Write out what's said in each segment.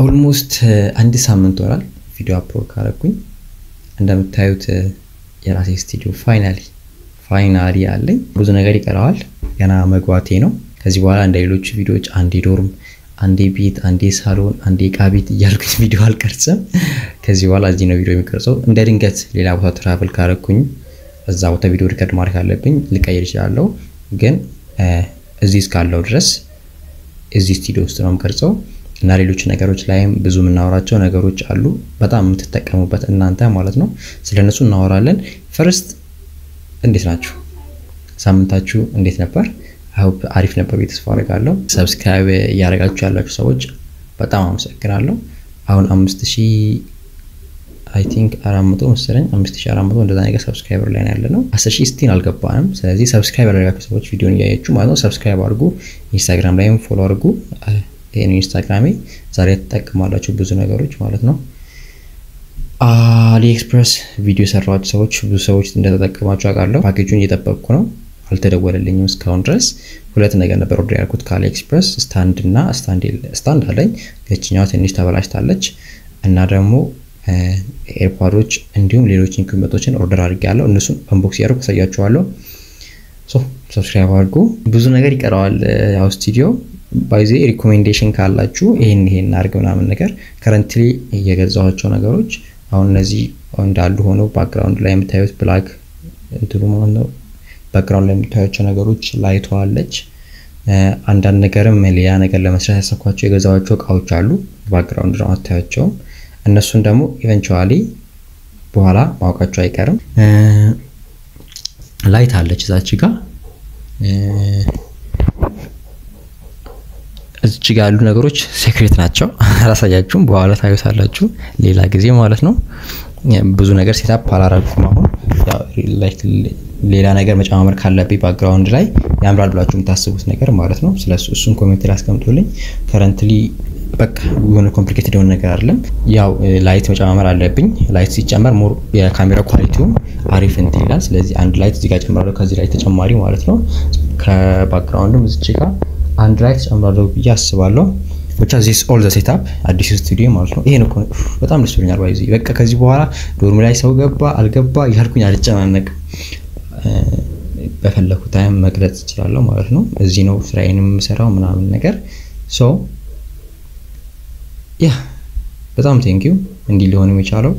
ኦልሞስት አንድ ሳምንት ሆኗል ቪዲዮ አፕሎድ ካረኩኝ እንደምታዩት የራሴ ስቱዲዮ ፋይናሊ አለኝ ብዙ ነገር ይቀራዋል ገና መግባቴ ነው ከዚህ በኋላ እንደ ሌሎች ቪዲዮዎች አንዴ ዶርም አንዴ ቤት አንዴ ሳሎን አንዴ ቃቢት እያልኩኝ ቪዲዮ አልቀርጽም ከዚህ በኋላ እዚህ ነው ቪዲዮ የሚቀርጸው እንደ ድንገት ሌላ ቦታ ትራቨል ካረኩኝ እዛ ቦታ ቪዲዮ ሪከርድ ማድረግ አለብኝ ልቀይር ይችላልው ግን እዚህ እስካለው ድረስ እዚህ ስቱዲዮ ውስጥ ነው የምቀርጸው እና ሌሎች ነገሮች ላይም ብዙ ምናወራቸው ነገሮች አሉ በጣም የምትጠቀሙበት እናንተ ማለት ነው ስለነሱ እናወራለን ፈርስት እንዴት ናችሁ ሳምንታችሁ እንዴት ነበር አይሆፕ አሪፍ ነበር ተስፋ አደርጋለሁ ሰብስክራይብ ያደረጋችሁ ያላችሁ ሰዎች በጣም አመሰግናለሁ አሁን 5000 I think 400 መሰለኝ 5400 እንደዛ ነገር ሰብስክራይበር ላይ ያለነው 10000 ስቲን አልገባንም ስለዚህ ሰብስክራይብ ያደረጋችሁ ሰዎች ቪዲዮን ያያችሁ ማለት ነው ሰብስክራይብ አድርጉ ኢንስታግራም ላይም ፎሎ አድርጉ ኢንስታግራም ዛሬ ተጠቅማላችሁ ብዙ ነገሮች ማለት ነው አሊኤክስፕረስ ቪዲዮ ሰራዎች ሰዎች ብዙ ሰዎች እንደተጠቀማችሁ አውቃለሁ ፓኬጁን እየተጠበቅኩ ነው አልተደወለልኝም እስካሁን ድረስ ሁለት ነገር ነበር ኦርደር ያልኩት ከአሊኤክስፕረስ ስታንድ አለኝ ገችኛው ትንሽ ተበላሽታለች እና ደግሞ ኤርፖዶች እንዲሁም ሌሎች ኢንኩቤተሮችን ኦርደር አድርጌያለሁ እነሱን አንቦክስ ያደርኩ ሳያችኋለሁ ሰብስክራይብ አድርጉ ብዙ ነገር ይቀራዋል ያው ስቱዲዮ ባይዜ ሪኮሜንዴሽን ካላችሁ ይሄን አድርገውና ምን ነገር ከረንትሊ እየገዛኋቸው ነገሮች አሁን እነዚህ እንዳሉ ሆኖ ባክግራውንድ ላይ የምታዩት ብላክ እንትሉ ማለት ነው ባክግራውንድ ላይ የምታዩቸው ነገሮች ላይቷለች አንዳንድ ነገርም ሌላ ነገር ለመስራት ያሰኳቸው የገዛኋቸው እቃዎች አሉ ባክግራውንድ ነው አታያቸው እነሱን ደግሞ ኢቨንቹዋሊ በኋላ ማውቃቸው አይቀርም ላይት አለች እዛች ጋር እዚህ ጋር ያሉ ነገሮች ሴክሬት ናቸው አላሳያችሁም በኋላ ታዩታላችሁ ሌላ ጊዜ ማለት ነው ብዙ ነገር ሴትአፕ አላረኩም አሁን ያው ላይክ ሌላ ነገር መጨማመር ካለብኝ ባክግራውንድ ላይ ያምራል ብላችሁ የምታስቡት ነገር ማለት ነው ስለዚህ እሱን ኮሜንት ላይ አስቀምጡልኝ ከረንትሊ በቃ የሆነ ኮምፕሊኬትድ የሆነ ነገር አይደለም ያው ላይት መጨማመር አለብኝ ላይት ሲጨመር ሞር የካሜራ ኳሊቲው አሪፍ እንትን ስለዚህ አንድ ላይት እዚህ ጋር ጨምራለሁ ከዚህ ላይ ተጨማሪ ማለት ነው ከባክግራውንድም እዚህ ጋር አንድ ላይት ጨምራለሁ ያስባለሁ which is all the setup አዲስ ስቱዲዮ ማለት ነው ይሄ ነው በጣም ደስ ብሎኛል ባይዚ በቃ ከዚህ በኋላ ዶርም ላይ ሰው ገባ አልገባ ይልኩኝ አልጨናነቅ በፈለኩት ታይም መግለጽ ይችላል ማለት ነው እዚህ ነው ስራዬንም ሰራው ምናምን ነገር so yeah በጣም thank you እንዲ ሊሆን የሚቻለው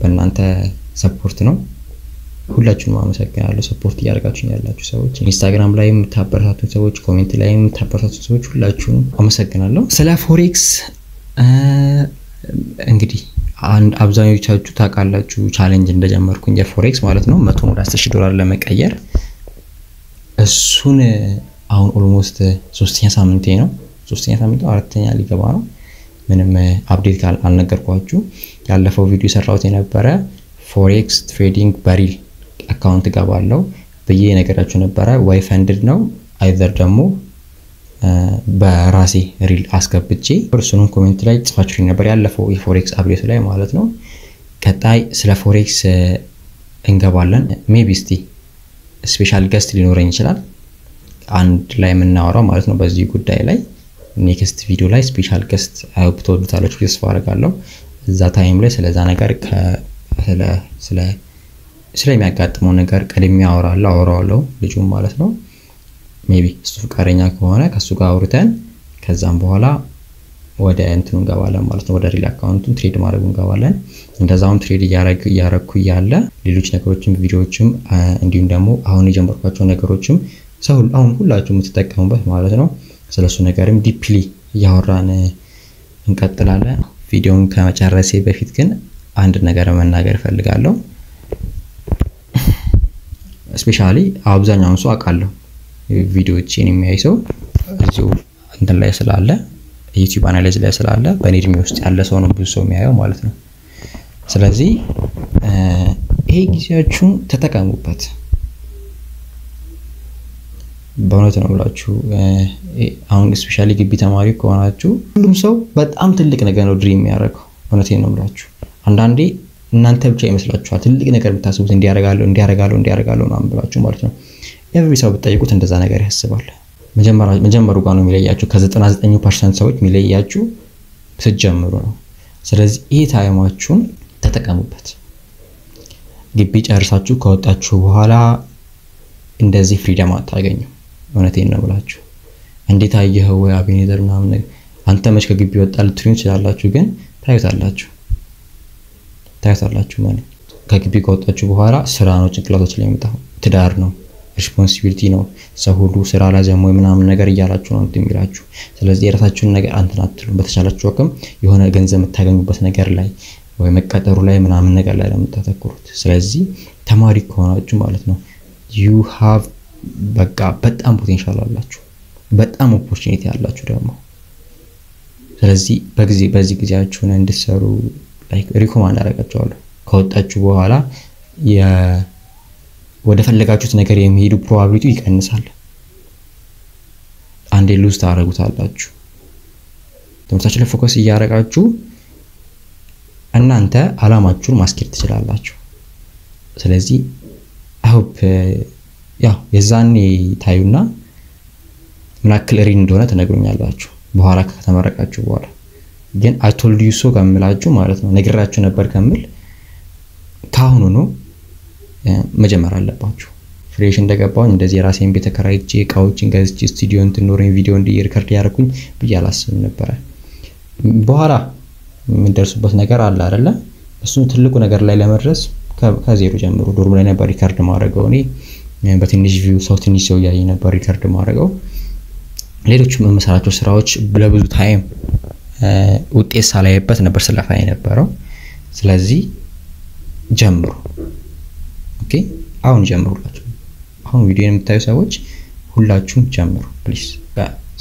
በእናንተ ሰፖርት ነው ሁላችሁም አመሰግናለሁ ሰፖርት ያደርጋችሁ ያላችሁ ሰዎች ኢንስታግራም ላይ የምታበረታቱ ሰዎች ኮሜንት ላይ የምታበረታቱ ሰዎች ሁላችሁም አመሰግናለሁ ስለ ፎሬክስ እንግዲህ አንድ አብዛኞቻችሁ ታውቃላችሁ ቻሌንጅ እንደጀመርኩኝ የፎሬክስ ማለት ነው 100 ወደ $10,000 ለመቀየር እሱን አሁን ኦልሞስት 3ኛ ሳምንቴ ነው 3ኛ ሳምንቱ 4ኛ ሊገባ ነው ምንም አፕዴት አልነገርኳችሁ ያለፈው ቪዲዮ ሰራውት የነበረ ፎሬክስ ትሬዲንግ በሪል አካውንት ጋባለው በየ ነገራችሁ ነበር ወይ ፈንድድ ነው አይዘር ደግሞ በራሴ ሪል አስገብቼ እርሱን ኮሜንት ላይ ጽፋችሁ ነበር ያለፈው የፎሬክስ አፕዴት ላይ ማለት ነው ቀጣይ ስለ ፎሬክስ እንገባለን ሜቢ እስቲ ስፔሻል ገስት ሊኖረኝ ይችላል አንድ ላይ ምናወራው ማለት ነው በዚህ ጉዳይ ላይ ኔክስት ቪዲዮ ላይ ስፔሻል ገስት አይሆፕ ተወዱታላችሁ ተስፋ አደርጋለሁ እዛ ታይም ላይ ስለዛ ነገር ስለሚያጋጥመው ነገር ቀድሜ አወራዋለሁ ልጁም ማለት ነው ሜቢ እሱ ፍቃደኛ ከሆነ ከሱ ጋር አውርተን ከዛም በኋላ ወደ እንትኑ እንገባለን ማለት ነው ወደ ሪል አካውንቱን ትሬድ ማድረግ እንገባለን እንደዛውም ትሬድ ያረኩ ያለ ሌሎች ነገሮችን ቪዲዮዎችም እንዲሁም ደግሞ አሁን የጀመርኳቸው ነገሮችም ሰው አሁን ሁላችሁም የምትጠቀሙበት ማለት ነው ስለሱ ነገርም ዲፕሊ ያወራን እንቀጥላለን ቪዲዮውን ከመጨረሴ በፊት ግን አንድ ነገር መናገር ፈልጋለሁ ስፔሻሊ አብዛኛውን ሰው አቃለሁ ቪዲዮዎችን የሚያይሰው እዚሁ እንትን ላይ ስላለ ዩቲዩብ አናላይዝ ላይ ስላለ በኔድሚ ውስጥ ያለ ሰው ነው ብዙ ሰው የሚያየው ማለት ነው ስለዚህ ይሄ ጊዜያችሁን ተጠቀሙበት በእውነት ነው ብላችሁ አሁን ስፔሻሊ ግቢ ተማሪ ከሆናችሁ ሁሉም ሰው በጣም ትልቅ ነገር ነው ድሪም ያደርገው እውነቴን ነው ብላችሁ አንዳንዴ እናንተ ብቻ ይመስላችኋል ትልቅ ነገር ብታስቡት እንዲያረጋለው ነው ብላችሁ ማለት ነው ኤቭሪ ሰው ብትጠይቁት እንደዛ ነገር ያስባል መጀመሩ ጋር ነው የሚለያችሁ ከ99% ሰዎች የሚለያችሁ ስትጀምሩ ነው። ስለዚህ ይሄ ታይማችሁን ተጠቀሙበት። ግቢ ጨርሳችሁ ከወጣችሁ በኋላ እንደዚህ ፍሪደም አታገኙ። እውነቴን ነው ብላችሁ እንዴት አየኸው ወይ አቤኔዘር ምናምን አንተ መች ከግቢ ወጣ ልትሉኝ ትችላላችሁ፣ ግን ታዩታላችሁ ማለት ከግቢ ከወጣችሁ በኋላ ስራ ነው ጭንቅላቶች ላይ የሚመጣው፣ ትዳር ነው፣ ሪስፖንሲቢሊቲ ነው፣ ሰው ሁሉ ስራ ላዘም ወይ ምናምን ነገር እያላችሁ ነው እንደሚላችሁ። ስለዚህ የራሳችሁን ነገር አንተን አትሉም። በተቻላችሁ አቅም የሆነ ገንዘብ የምታገኙበት ነገር ላይ ወይ መቀጠሩ ላይ ምናምን ነገር ላይ ለምታተኩሩት። ስለዚህ ተማሪ ከሆናችሁ ማለት ነው you have በቃ በጣም ፖቴንሻል አላችሁ፣ በጣም ኦፖርቹኒቲ አላችሁ ደግሞ። ስለዚህ በዚህ ጊዜያችሁን እንድትሰሩ ሪኮማንድ አደርጋችኋለሁ። ከወጣችሁ በኋላ ወደ ፈለጋችሁት ነገር የሚሄዱ ፕሮባቢሊቲ ይቀንሳል። አንዴ ሉዝ ታደርጉታላችሁ። ትምህርታችሁ ላይ ፎከስ እያደረጋችሁ እናንተ አላማችሁን ማስኬድ ትችላላችሁ። ስለዚህ I hope ያው የዛኔ ታዩና ምን ያክል ሪን እንደሆነ ተነግሩኛላችሁ በኋላ ከተመረቃችሁ በኋላ። ግን I told you so ከምላችሁ ማለት ነው ነግራችሁ ነበር ከምል ካሁኑ ነው መጀመር አለባችሁ። ፍሬሽ እንደገባው እንደዚህ ራሴን ቤት ተከራይቼ እቃዎችን ገዝቼ ስቱዲዮ እንድኖረኝ ቪዲዮ እንዲሪከርድ ያደርኩኝ ብዬ አላስብም ነበር። በኋላ ምን ደርሱበት ነገር አለ አይደለ? እሱን ትልቁ ነገር ላይ ለመድረስ ከዜሮ ጀምሮ ዶርም ላይ ነበር ሪከርድ ማድረገው። እኔ በትንሽ ቪው ትንሽ ሰው ያይ ነበር ሪከርድ ማድረገው። ሌሎችም የምሰራቸው ስራዎች ለብዙ ታይም ውጤት ሳላይበት ነበር ስለፋይ ነበረው። ስለዚህ ጀምሩ። ኦኬ አሁን ጀምሩላችሁ። አሁን ቪዲዮ የምታዩ ሰዎች ሁላችሁም ጀምሩ ፕሊዝ።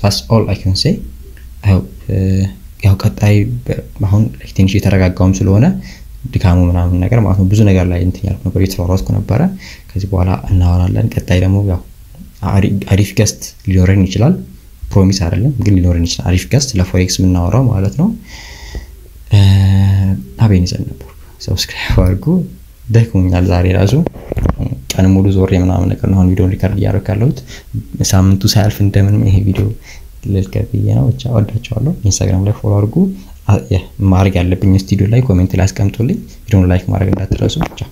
that's all I can say. I hope ያው ቀጣይ አሁን ትንሽ የተረጋጋውም ስለሆነ ድካሙ ምናምን ነገር ማለት ነው ብዙ ነገር ላይ እንትን ያልኩ ነበር የተሯሯጥኩ ነበር። ከዚህ በኋላ እናወራለን። ቀጣይ ደግሞ ያው አሪፍ ገስት ሊኖረን ይችላል። ፕሮሚስ አይደለም ግን ሊኖረን ይችላል። አሪፍ ገስት ለፎሬክስ የምናወራው ማለት ነው። አቤኔዘር ነበር። ሰብስክራይብ አድርጉ። ደክሞኛል ዛሬ ራሱ ቀን ሙሉ ዞሬ ምናምን ነገር ነው ቪዲዮ ሪከርድ እያደረኩት። ሳምንቱ ሳያልፍ እንደምንም ይሄ ቪዲዮ ልልከብዬ ነው። ብቻ ወዳችኋለሁ። ኢንስታግራም ላይ ፎሎ አድርጉ። ማድረግ ያለብኝ ስቱዲዮ ላይ ኮሜንት ላይ አስቀምጡልኝ። ቪዲዮውን ላይክ ማድረግ እንዳትረሱ። ቻው